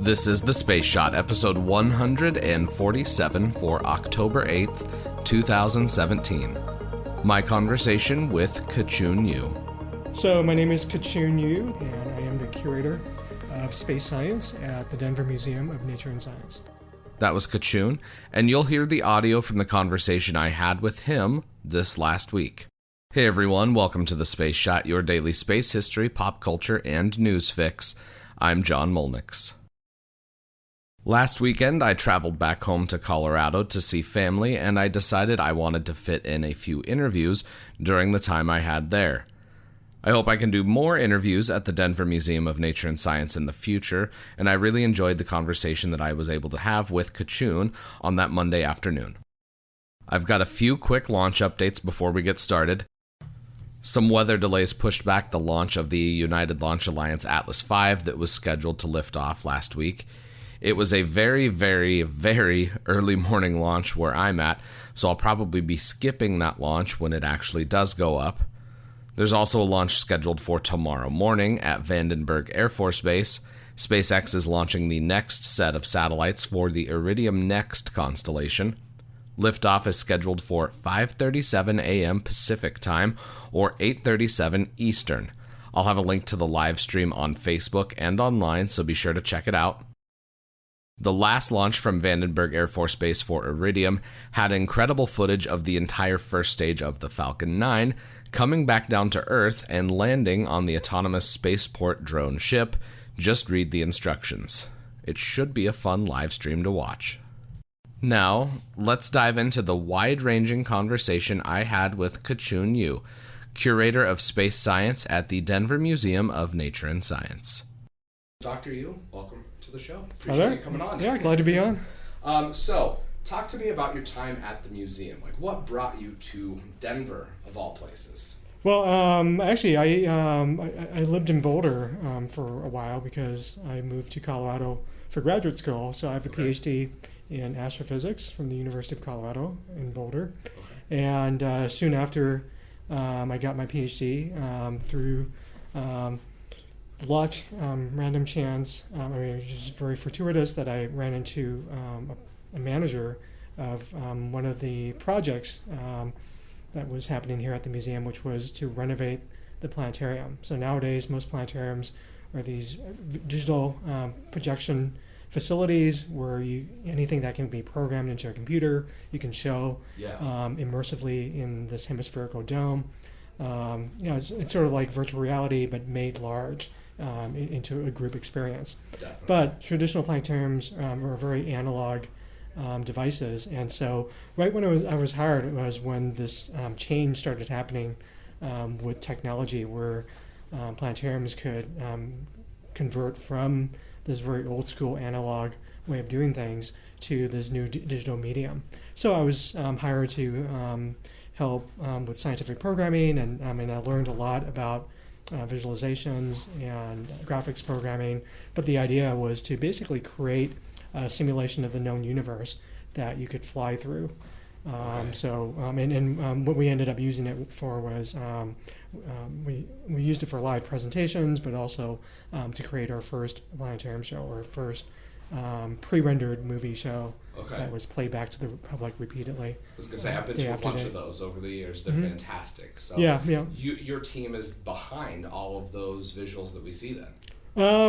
This is The Space Shot, episode 147 for October 8th, 2017. My conversation with Ka Chun Yu. So my name is Ka Chun Yu, and I am the curator of space science at the Denver Museum of Nature and Science. That was Ka Chun, and you'll hear the audio from the conversation I had with him this last week. Hey everyone, welcome to The Space Shot, your daily space history, pop culture, and news fix. I'm John Molnix. Last weekend, I traveled back home to Colorado to see family, and I decided I wanted to fit in a few interviews during the time I had there. I hope I can do more interviews at the Denver Museum of Nature and Science in the future, and I really enjoyed the conversation that I was able to have with Ka Chun on that Monday afternoon. I've got a few quick launch updates before we get started. Some weather delays pushed back the launch of the United Launch Alliance Atlas V that was scheduled to lift off last week. It was a very, very, very early morning launch where I'm at, so I'll probably be skipping that launch when it actually does go up. There's also a launch scheduled for tomorrow morning at Vandenberg Air Force Base. SpaceX is launching the next set of satellites for the Iridium Next constellation. Liftoff is scheduled for 5:37 a.m. Pacific Time or 8:37 Eastern. I'll have a link to the live stream on Facebook and online, so be sure to check it out. The last launch from Vandenberg Air Force Base for Iridium had incredible footage of the entire first stage of the Falcon 9 coming back down to Earth and landing on the autonomous spaceport drone ship. Just read the instructions. It should be a fun live stream to watch. Now, let's dive into the wide-ranging conversation I had with Ka Chun Yu, curator of space science at the Denver Museum of Nature and Science. Dr. Yu, welcome to the show. Appreciate you coming on. Yeah, glad to be on. So, talk to me about your time at the museum. Like, what brought you to Denver, of all places? Well, actually, I lived in Boulder for a while because I moved to Colorado for graduate school. So I have a PhD in astrophysics from the University of Colorado in Boulder. Okay. And soon after I got my PhD through luck, random chance. It was just very fortuitous that I ran into a manager of one of the projects that was happening here at the museum, which was to renovate the planetarium. So nowadays, most planetariums are these digital projection facilities where anything that can be programmed into a computer, you can show immersively in this hemispherical dome. It's sort of like virtual reality, but made large into a group experience. Definitely. But traditional planetariums are very analog devices, and so right when I was hired was when this change started happening with technology, where planetariums could convert from this very old school analog way of doing things to this new digital medium. So I was hired to help with scientific programming, and I learned a lot about visualizations and graphics programming, but the idea was to basically create a simulation of the known universe that you could fly through. What we ended up using it for was we used it for live presentations, but also to create our first planetarium show, or first pre-rendered movie show that was played back to the public repeatedly. I was going to say, I've been to a bunch of those over the years. They're fantastic. So your team is behind all of those visuals that we see then?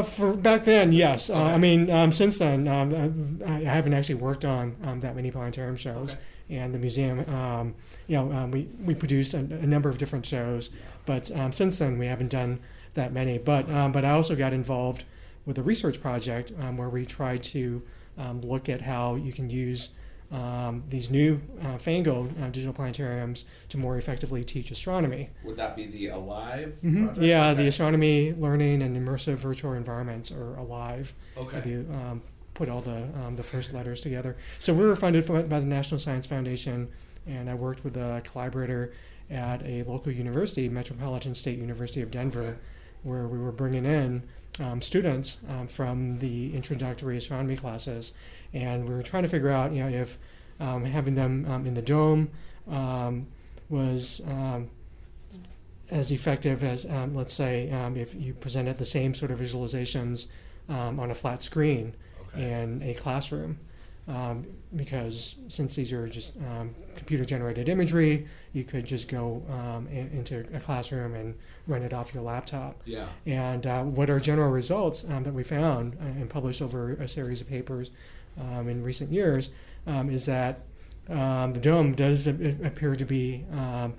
For back then, yes. Okay. Since then, I haven't actually worked on that many planetarium shows. Okay. And the museum, we produced a number of different shows, but since then we haven't done that many. But I also got involved with a research project where we tried to look at how you can use these new fangled digital planetariums to more effectively teach astronomy. Would that be the ALIVE project? Yeah, okay. The astronomy, learning, and immersive virtual environments, or ALIVE. Okay. If you put all the first letters together. So we were funded by the National Science Foundation, and I worked with a collaborator at a local university, Metropolitan State University of Denver, where we were bringing in students from the introductory astronomy classes, and we were trying to figure out, if having them in the dome was as effective as, let's say, if you presented the same sort of visualizations on a flat screen. in a classroom. Because since these are just computer-generated imagery, you could just go into a classroom and run it off your laptop. Yeah. And what are general results that we found and published over a series of papers in recent years is that the dome does appear to be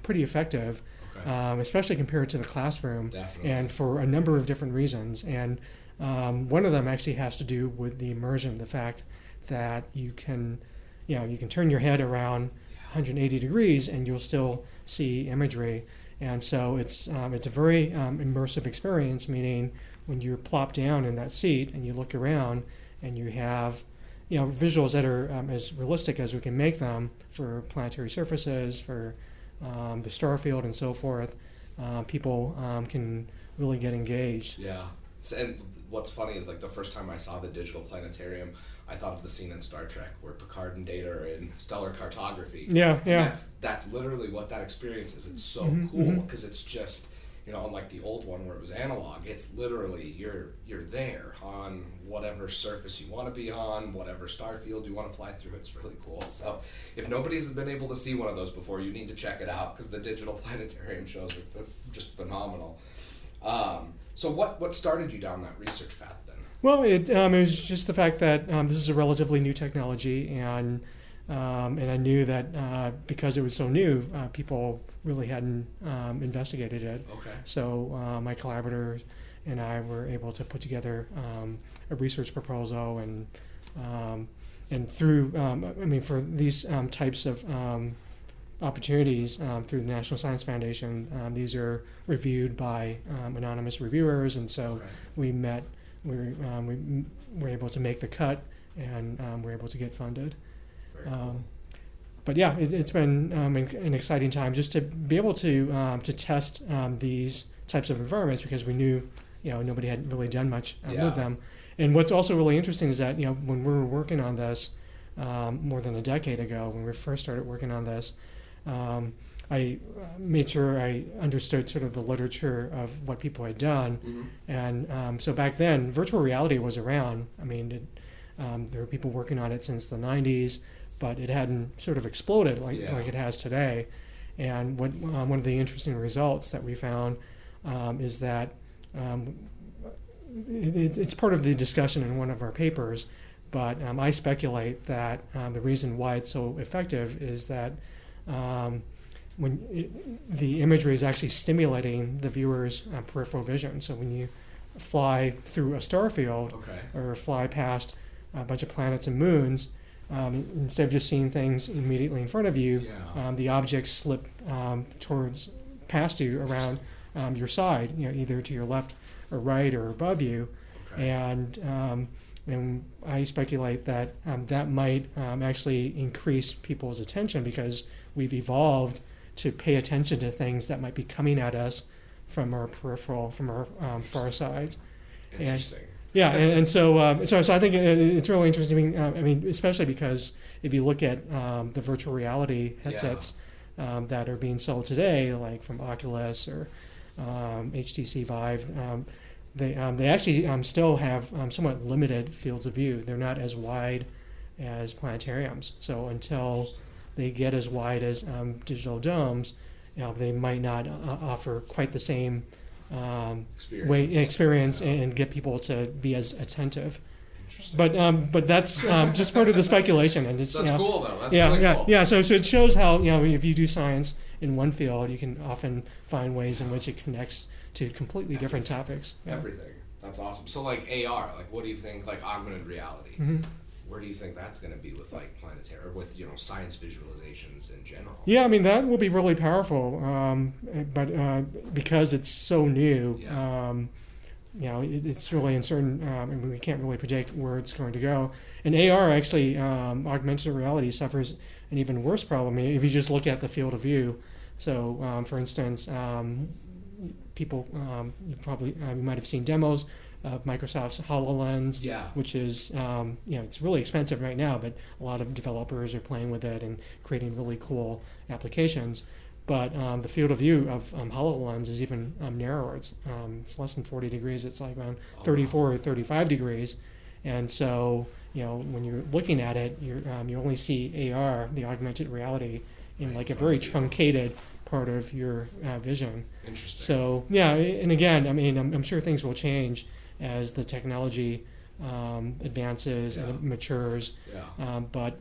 pretty effective, especially compared to the classroom. Definitely. And for a number of different reasons. And one of them actually has to do with the immersion, the fact that you can turn your head around 180 degrees and you'll still see imagery. And so it's a very immersive experience, meaning when you're plopped down in that seat and you look around and you have visuals that are as realistic as we can make them for planetary surfaces, for the star field and so forth, people can really get engaged. Yeah. And what's funny is, like, the first time I saw the digital planetarium, I thought of the scene in Star Trek where Picard and Data are in stellar cartography. Yeah. That's literally what that experience is. It's so Mm-hmm, cool because it's just, unlike the old one where it was analog, it's literally you're there on whatever surface you want to be on, whatever star field you want to fly through. It's really cool. So if nobody's been able to see one of those before, you need to check it out because the digital planetarium shows are just phenomenal. So what started you down that research path then? Well, it was just the fact that this is a relatively new technology, and I knew that because it was so new, people really hadn't investigated it. Okay. So my collaborators and I were able to put together a research proposal, and through for these types of opportunities through the National Science Foundation, these are reviewed by anonymous reviewers, and so we were able to make the cut, and we're able to get funded. Cool. But yeah, it's been an exciting time just to be able to test these types of environments, because we knew nobody had really done much with them. And what's also really interesting is that when we were working on this more than a decade ago, when we first started working on this, I made sure I understood sort of the literature of what people had done. And so back then, virtual reality was around. There were people working on it since the 90s, but it hadn't sort of exploded like it has today. And one of the interesting results that we found is that it's part of the discussion in one of our papers, but I speculate that the reason why it's so effective is that the imagery is actually stimulating the viewer's peripheral vision. So when you fly through a star field or fly past a bunch of planets and moons, instead of just seeing things immediately in front of you, the objects slip past you around your side, either to your left or right or above you. And I speculate that that might actually increase people's attention, because we've evolved to pay attention to things that might be coming at us from our peripheral, from our far sides. Interesting. And so I think it's really interesting. Especially because if you look at the virtual reality headsets that are being sold today, like from Oculus or HTC Vive, they actually still have somewhat limited fields of view. They're not as wide as planetariums. So until they get as wide as digital domes, they might not offer quite the same experience and get people to be as attentive. But that's just part of the speculation, and it's that's cool though. That's really cool. Yeah. So it shows how if you do science in one field, you can often find ways in which it connects to completely different topics. Everything. That's awesome. So like AR, like what do you think? Like augmented reality. Where do you think that's going to be with like planetary, or with science visualizations in general? Yeah, that will be really powerful. But because it's so new, it's really uncertain. We can't really predict where it's going to go. And AR actually, augmented reality, suffers an even worse problem if you just look at the field of view. So, for instance, people you might have seen demos of Microsoft's HoloLens, which is it's really expensive right now, but a lot of developers are playing with it and creating really cool applications. But the field of view of HoloLens is even narrower. It's less than 40 degrees. It's like around 34 or 35 degrees. And so when you're looking at it, you only see AR, the augmented reality, in like a very truncated part of your vision. Interesting. So yeah, and again, I mean, I'm sure things will change as the technology advances and it matures. But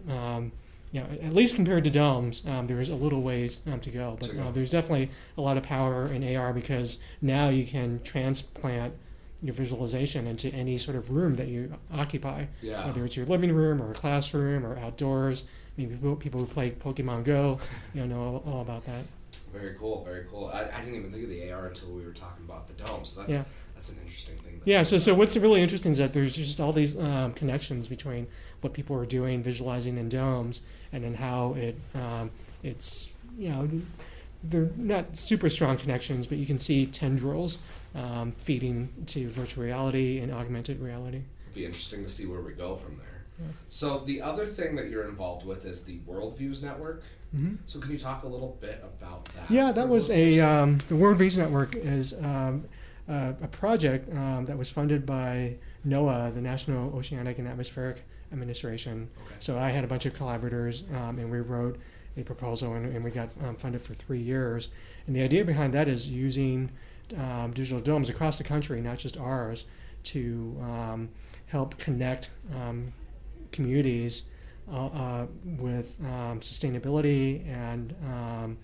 at least compared to domes, there's a little ways to go. But there's definitely a lot of power in AR because now you can transplant your visualization into any sort of room that you occupy, whether it's your living room or a classroom or outdoors. Maybe people who play Pokemon Go, know all about that. Very cool, very cool. I didn't even think of the AR until we were talking about the dome, so that's an interesting thing. So what's really interesting is that there's just all these connections between what people are doing, visualizing in domes, and then how it's they're not super strong connections, but you can see tendrils feeding to virtual reality and augmented reality. It'll be interesting to see where we go from there. So the other thing that you're involved with is the Worldviews Network. Mm-hmm. So can you talk a little bit about that? Yeah, that was the Worldviews Network is a project that was funded by NOAA, the National Oceanic and Atmospheric Administration. Okay. So I had a bunch of collaborators, and we wrote a proposal, and we got funded for 3 years. And the idea behind that is using digital domes across the country, not just ours, to help connect communities with sustainability and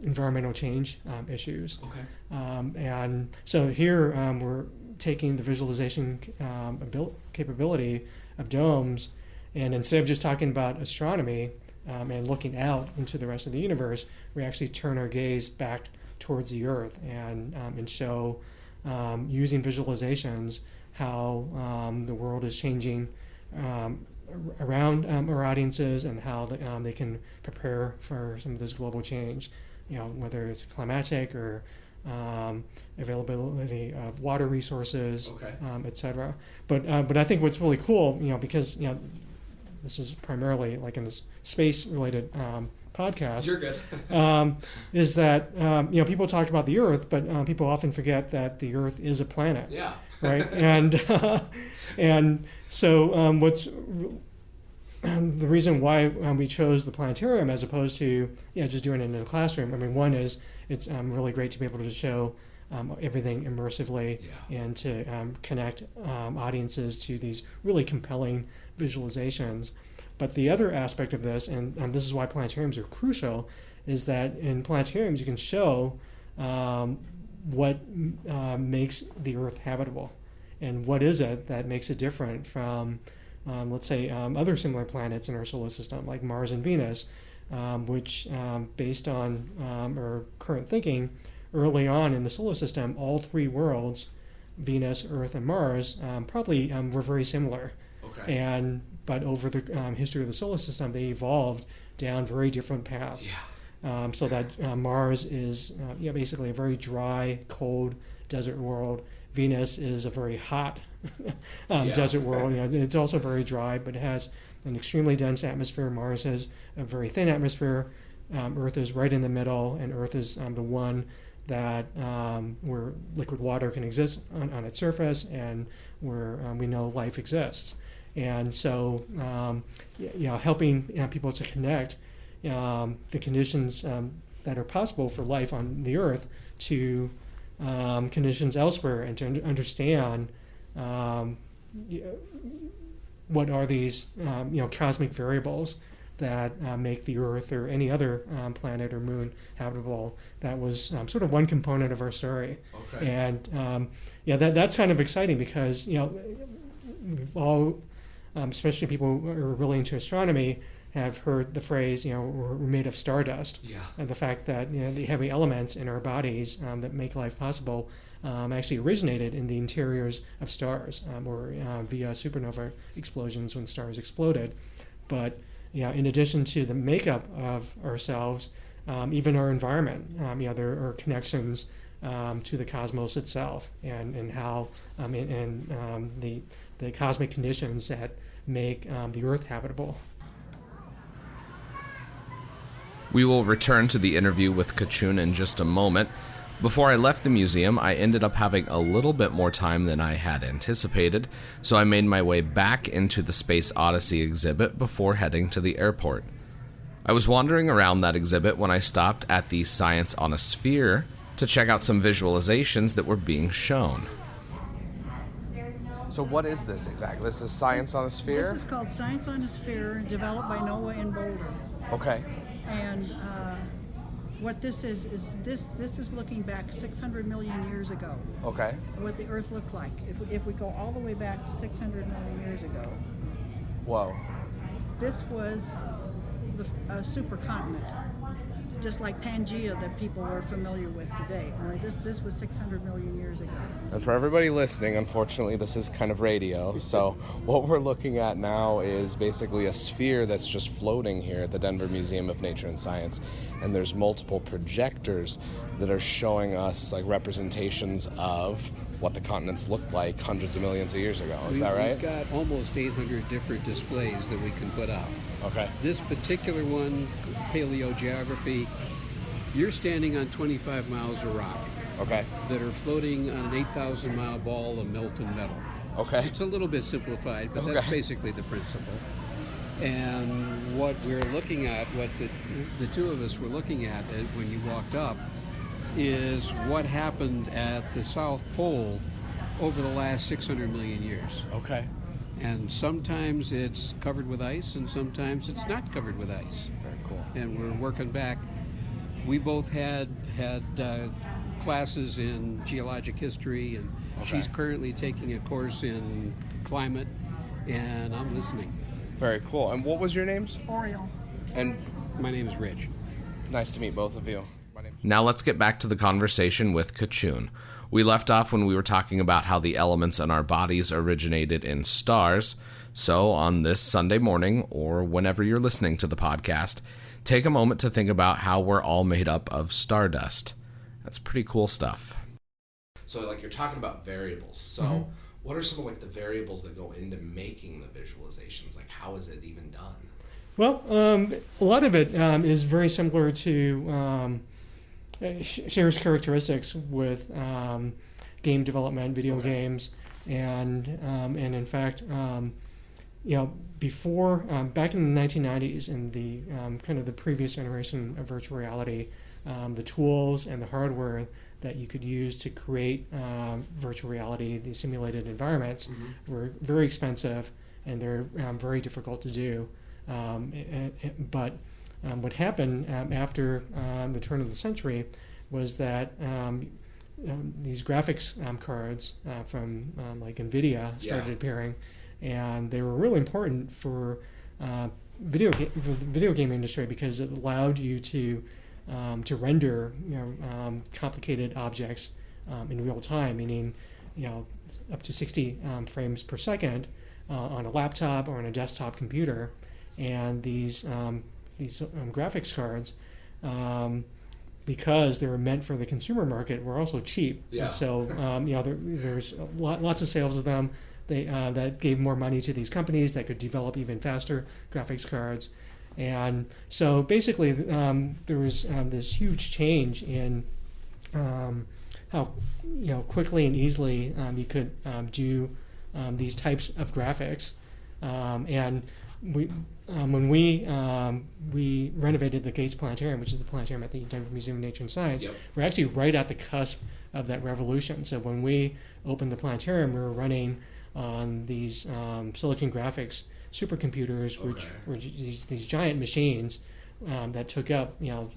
environmental change issues. Okay. And so here we're taking the visualization capability of domes, and instead of just talking about astronomy and looking out into the rest of the universe, we actually turn our gaze back towards the Earth and show using visualizations how the world is changing around our audiences and how they can prepare for some of this global change, whether it's climatic or availability of water resources, etc. But I think what's really cool, because this is primarily like in this space-related podcast. You're good. Is that people talk about the Earth, but people often forget that the Earth is a planet. Yeah. Right. And so what's the reason why we chose the planetarium as opposed to just doing it in a classroom? I mean, one is it's really great to be able to show everything immersively and to connect audiences to these really compelling visualizations. But the other aspect of this, and this is why planetariums are crucial, is that in planetariums you can show what makes the Earth habitable, and what is it that makes it different from, let's say, other similar planets in our solar system, like Mars and Venus, which, based on our current thinking, early on in the solar system, all three worlds, Venus, Earth, and Mars, probably were very similar. Okay. But over the history of the solar system, they evolved down very different paths. Yeah. So that Mars is basically a very dry, cold desert world. Venus is a very hot desert world. It's also very dry, but it has an extremely dense atmosphere. Mars has a very thin atmosphere. Earth is right in the middle, and Earth is the one that where liquid water can exist on its surface, and where we know life exists. And so, helping people to connect the conditions that are possible for life on the Earth to conditions elsewhere, and to understand what are these cosmic variables that make the Earth or any other planet or moon habitable. That was sort of one component of our story. Okay. And that's kind of exciting because we've all, especially people who are really into astronomy, have heard the phrase, we're made of stardust. Yeah. And the fact that the heavy elements in our bodies that make life possible actually originated in the interiors of stars, or via supernova explosions when stars exploded. But in addition to the makeup of ourselves, even our environment, there are connections to the cosmos itself, and how the cosmic conditions that make the Earth habitable. We will return to the interview with Ka Chun in just a moment, Before I left the museum, I ended up having a little bit more time than I had anticipated, so I made my way back into the Space Odyssey exhibit before heading to the airport. I was wandering around that exhibit when I stopped at the Science on a Sphere to check out some visualizations that were being shown. So what is this exactly? This is Science on a Sphere? This is called Science on a Sphere, developed by NOAA in Boulder. Okay. And what this is this is looking back 600 million years ago. Okay. What the Earth looked like. If we go all the way back 600 million years ago, Whoa. this was a supercontinent, just like Pangea that people are familiar with today. All right, this was 600 million years ago. And for everybody listening, unfortunately, this is kind of radio. So what we're looking at now is basically a sphere that's just floating here at the Denver Museum of Nature and Science. And there's multiple projectors that are showing us like representations of what the continents looked like hundreds of millions of years ago. Is that right? We've got almost 800 different displays that we can put out. Okay. This particular one, paleogeography, you're standing on 25 miles of rock Okay. that are floating on an 8,000 mile ball of molten metal. Okay. It's a little bit simplified, but that's Okay. basically the principle. And what we're looking at, what the two of us were looking at when you walked up, is what happened at the South Pole over the last 600 million years. Okay. And sometimes it's covered with ice, and sometimes it's not covered with ice. Very cool. And we're working back. We both had classes in geologic history, and she's currently taking a course in climate, and I'm listening. Very cool. And what was your names? Oriole. And My name is Rich. nice to meet both of you. Now let's get back to the conversation with Ka Chun. We left off when we were talking about how the elements in our bodies originated in stars. So on this Sunday morning, or whenever you're listening to the podcast, take a moment to think about how we're all made up of stardust. That's pretty cool stuff. So like you're talking about variables. So what are some of like the variables that go into making the visualizations? Like how is it even done? Well, a lot of it is very similar to shares characteristics with game development, video games, and in fact, before back in the 1990s, in the kind of the previous generation of virtual reality, the tools and the hardware that you could use to create virtual reality, these simulated environments, were very expensive and they're very difficult to do. But what happened after the turn of the century was that these graphics cards from like NVIDIA started appearing, and they were really important for the video game industry because it allowed you to render complicated objects in real time, meaning up to 60 frames per second on a laptop or on a desktop computer. And these graphics cards, because they were meant for the consumer market, were also cheap. Yeah. And so there's lots of sales of them. That gave more money to these companies that could develop even faster graphics cards. And so basically, there was this huge change in how quickly and easily you could do these types of graphics. And when we renovated the Gates Planetarium, which is the planetarium at the Denver Museum of Nature and Science, we're actually right at the cusp of that revolution. So when we opened the planetarium, we were running on these silicon graphics supercomputers, which were these giant machines that took up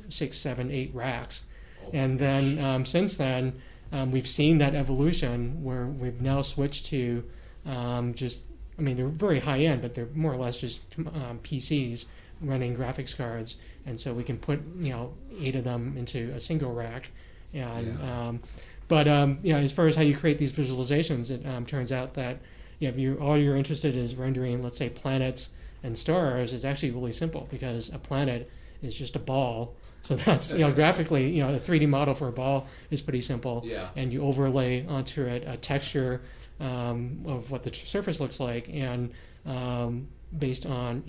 6, 7, 8 racks. And then since then, we've seen that evolution where we've now switched to they're very high end, but they're more or less just PCs running graphics cards, and so we can put 8 of them into a single rack. And as far as how you create these visualizations, it turns out that if all you're interested is rendering, let's say, planets and stars, is actually really simple because a planet is just a ball. So that's graphically, a 3D model for a ball is pretty simple. Yeah. And you overlay onto it a texture of what the surface looks like, and based on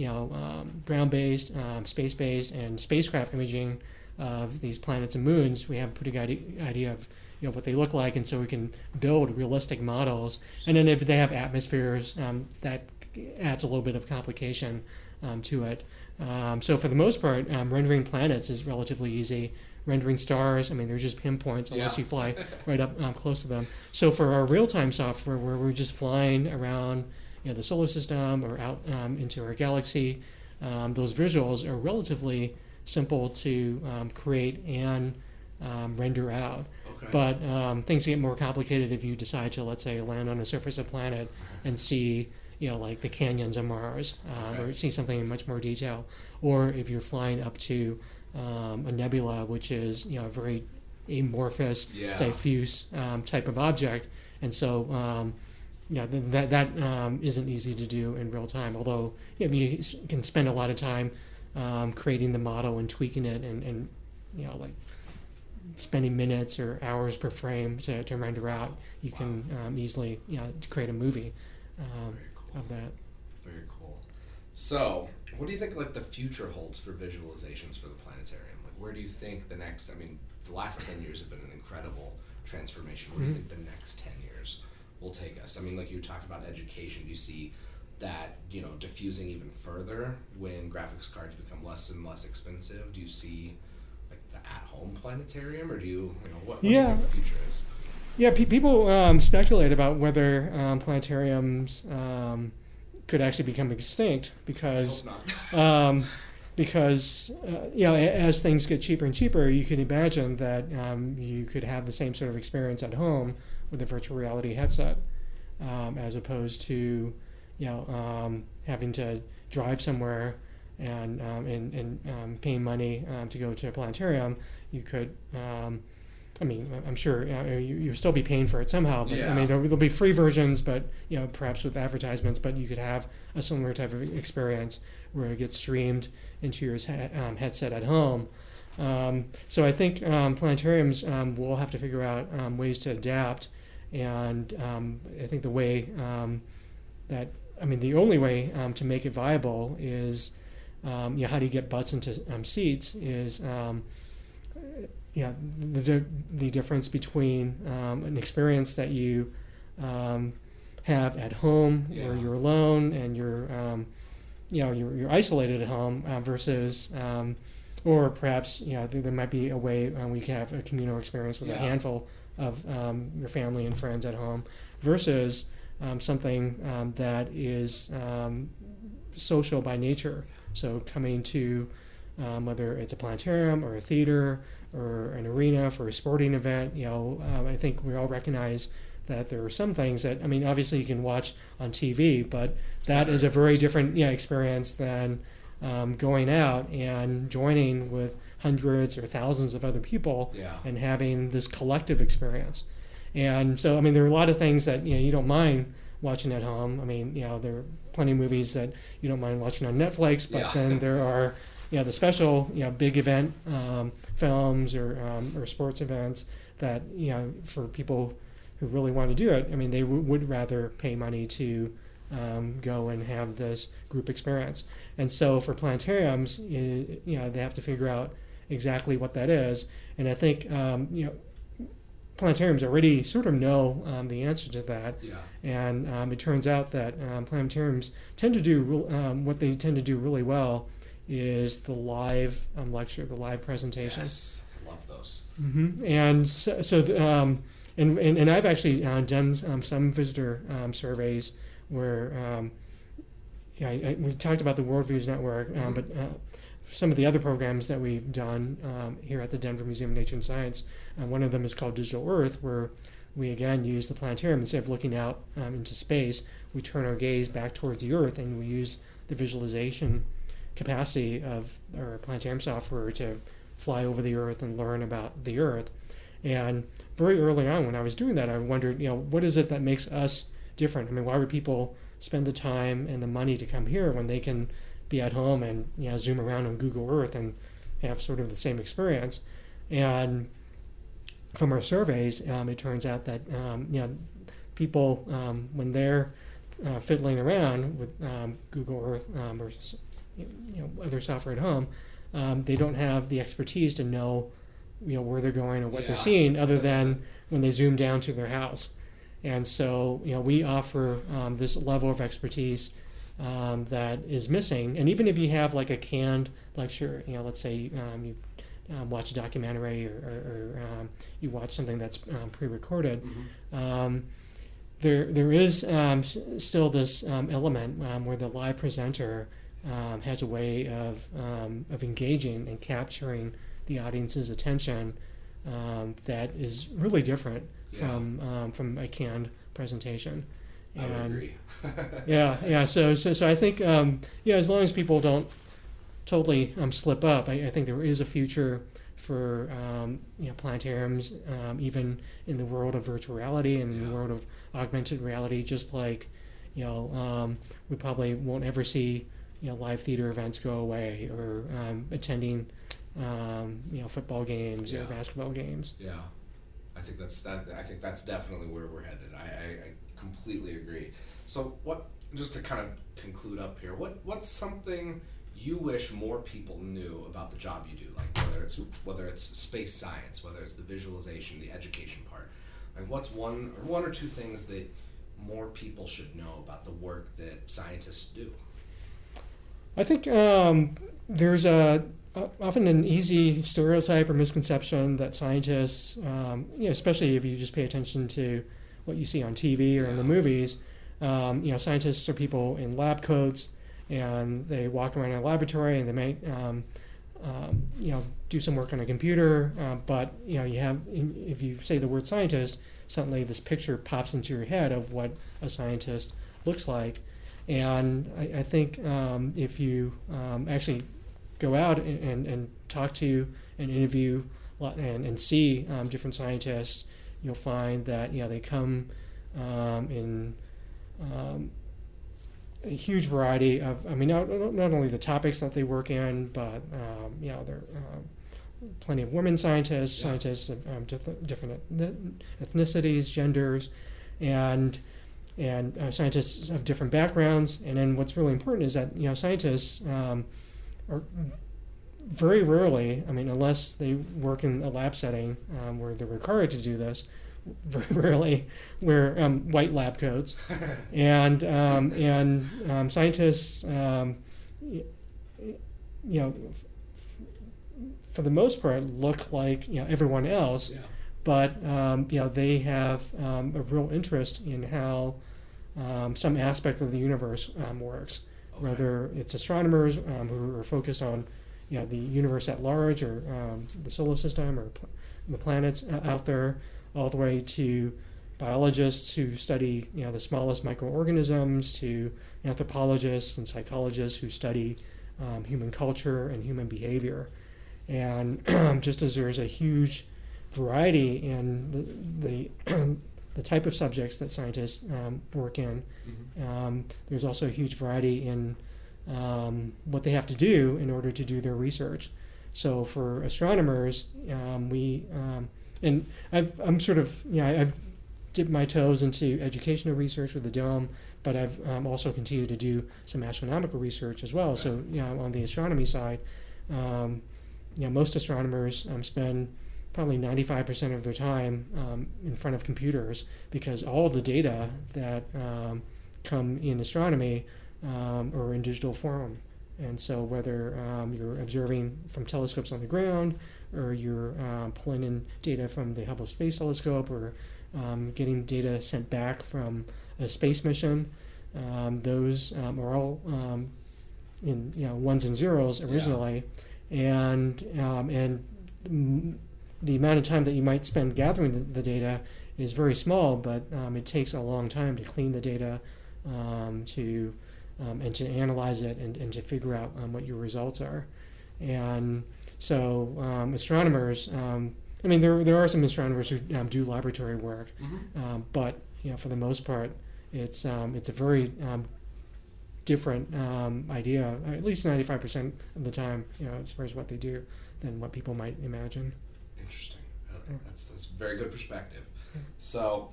ground-based, space-based, and spacecraft imaging, of these planets and moons, we have a pretty good idea of what they look like, and so we can build realistic models. And then if they have atmospheres, that adds a little bit of complication to it. So for the most part, rendering planets is relatively easy. Rendering stars, I mean, they're just pinpoints unless you fly right up close to them. So for our real-time software, where we're just flying around the solar system or out into our galaxy, those visuals are relatively simple to create and render out. Okay. But things get more complicated if you decide to, let's say, land on the surface of a planet and see, like the canyons of Mars, or see something in much more detail. Or if you're flying up to a nebula, which is a very amorphous, diffuse type of object, and so that isn't easy to do in real time. Although you can spend a lot of time creating the model and tweaking it, and like spending minutes or hours per frame to render out, you can easily create a movie of that. Very cool. So, what do you think the future holds for visualizations for the planetarium? Where do you think the last 10 years have been an incredible transformation. Where do you think the next 10 years will take us? I mean, like you talked about education. Do you see that, diffusing even further when graphics cards become less and less expensive? Do you see the at-home planetarium, or do you, what do you think the future is? Yeah, people speculate about whether planetariums could actually become extinct because as things get cheaper and cheaper, you can imagine that you could have the same sort of experience at home with a virtual reality headset, as opposed to having to drive somewhere and paying money to go to a planetarium. You could. I'm sure you'll still be paying for it somehow, but there'll be free versions, but perhaps with advertisements. But you could have a similar type of experience where it gets streamed into your headset at home. So I think planetariums will have to figure out ways to adapt, and I think the way the only way to make it viable is how do you get butts into seats is. The difference between an experience that you have at home, where you're alone and you're isolated at home, versus, or perhaps there might be a way we can have a communal experience with a handful of your family and friends at home, versus something that is social by nature. So coming to whether it's a planetarium or a theater or an arena for a sporting event, I think we all recognize that there are some things that, obviously you can watch on TV, but that is a very different experience than going out and joining with hundreds or thousands of other people and having this collective experience. And so, there are a lot of things that you don't mind watching at home. There are plenty of movies that you don't mind watching on Netflix, but then there are the special big event films or sports events that for people who really want to do it, they would rather pay money to go and have this group experience. And so for planetariums, they have to figure out exactly what that is. And I think planetariums already sort of know the answer to that. And it turns out that planetariums tend to do what they tend to do really well is the live lecture, the live presentation. Yes, I love those. Mm-hmm. And and I've actually done some visitor surveys where we talked about the Worldviews Network, but some of the other programs that we've done here at the Denver Museum of Nature and Science, one of them is called Digital Earth, where we again use the planetarium. Instead of looking out into space, we turn our gaze back towards the Earth, and we use the visualization capacity of our planetarium software to fly over the Earth and learn about the Earth. And very early on when I was doing that, I wondered, what is it that makes us different? Why would people spend the time and the money to come here when they can be at home and zoom around on Google Earth and have sort of the same experience? And from our surveys, it turns out that people, when they're fiddling around with Google Earth versus other software at home, they don't have the expertise to know, where they're going or what Yeah. they're seeing, other than when they zoom down to their house. And so, we offer this level of expertise that is missing. And even if you have like a canned lecture, let's say you watch a documentary or you watch something that's pre-recorded, there is still this element where the live presenter has a way of engaging and capturing the audience's attention that is really different from a canned presentation. I would agree. Yeah. So I think as long as people don't totally slip up, I think there is a future for planetariums, even in the world of virtual reality and in the world of augmented reality. Just like we probably won't ever see live theater events go away, or attending football games or basketball games. Yeah, I think that's definitely where we're headed. I completely agree. So just to kind of conclude up here, what's something you wish more people knew about the job you do, like whether it's space science, whether it's the visualization, the education part? Like, what's one or two things that more people should know about the work that scientists do? I think there's often an easy stereotype or misconception that scientists, especially if you just pay attention to what you see on TV or in the movies, scientists are people in lab coats, and they walk around in a laboratory, and they might do some work on a computer, but if you say the word scientist, suddenly this picture pops into your head of what a scientist looks like. And I think if you actually go out and talk to and interview and see different scientists, you'll find that they come in a huge variety of, not only the topics that they work in, but there are plenty of women scientists, scientists of different ethnicities, genders, and scientists of different backgrounds. And then what's really important is that scientists are very rarely, unless they work in a lab setting where they're required to do this, very rarely wear white lab coats, and scientists, for the most part, look like everyone else, but they have a real interest in how some aspect of the universe works. Okay. Whether it's astronomers who are focused on the universe at large, or the solar system, or the planets out there, all the way to biologists who study the smallest microorganisms, to anthropologists and psychologists who study human culture and human behavior. And just as there's a huge variety in the type of subjects that scientists work in, there's also a huge variety in what they have to do in order to do their research. So for astronomers, and I've dipped my toes into educational research with the Dome, but I've also continued to do some astronomical research as well. Right. So on the astronomy side, most astronomers spend probably 95% of their time in front of computers, because all the data that come in astronomy are in digital form. And so whether you're observing from telescopes on the ground, or you're pulling in data from the Hubble Space Telescope, or getting data sent back from a space mission, those are all in ones and zeros originally, and the amount of time that you might spend gathering the data is very small, but it takes a long time to clean the data, and to analyze it, and to figure out what your results are. And so astronomers, there are some astronomers who do laboratory work, but for the most part, it's a very different idea, at least 95% of the time, as far as what they do, than what people might imagine. Interesting. That's very good perspective. So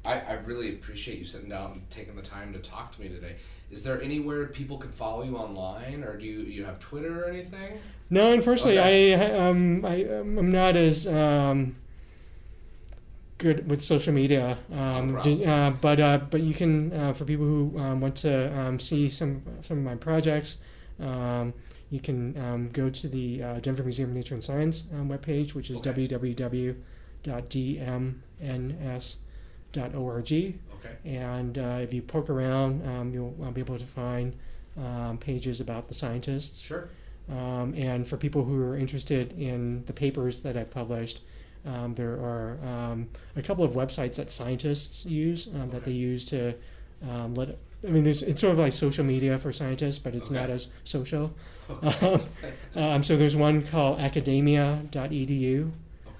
I really appreciate you sitting down and taking the time to talk to me today. Is there anywhere people can follow you online, or do you have Twitter or anything? No, unfortunately, Okay. I'm not as good with social media. problem. But you can, for people who want to see some of my projects, you can go to the Denver Museum of Nature and Science webpage, which is Okay. www.dmns.org. Okay. And if you poke around, you'll be able to find pages about the scientists. Sure. And for people who are interested in the papers that I've published, there are a couple of websites that scientists use that they use to let. I mean, it's sort of like social media for scientists, but it's not as social. So there's one called academia.edu,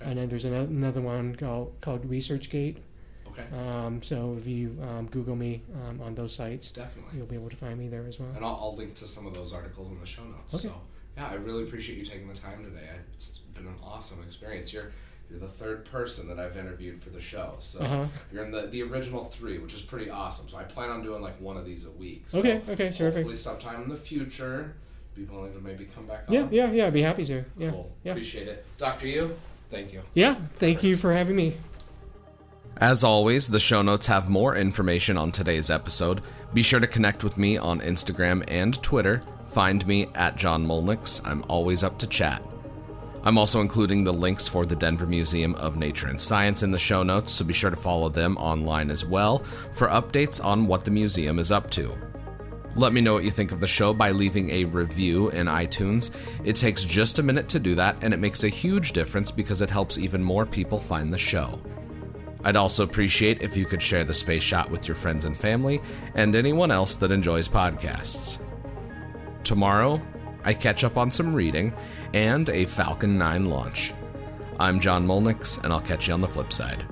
and then there's another one called ResearchGate. Okay. So if you Google me on those sites, Definitely. you'll be able to find me there as well. And I'll link to some of those articles in the show notes. Okay. So, yeah, I really appreciate you taking the time today. It's been an awesome experience. You're the third person that I've interviewed for the show. So you're in the original 3, which is pretty awesome. So I plan on doing like one of these a week. So Okay, terrific. Hopefully sometime in the future, be willing to maybe come back on. Yeah, I'd be happy to. Yeah, Cool. yeah. Appreciate it. Dr. Yu, thank you. Yeah, thank you for having me. As always, the show notes have more information on today's episode. Be sure to connect with me on Instagram and Twitter. Find me at John Molnix. I'm always up to chat. I'm also including the links for the Denver Museum of Nature and Science in the show notes, so be sure to follow them online as well for updates on what the museum is up to. Let me know what you think of the show by leaving a review in iTunes. It takes just a minute to do that, and it makes a huge difference because it helps even more people find the show. I'd also appreciate if you could share the Space Shot with your friends and family and anyone else that enjoys podcasts. Tomorrow, I catch up on some reading and a Falcon 9 launch. I'm John Molnix, and I'll catch you on the flip side.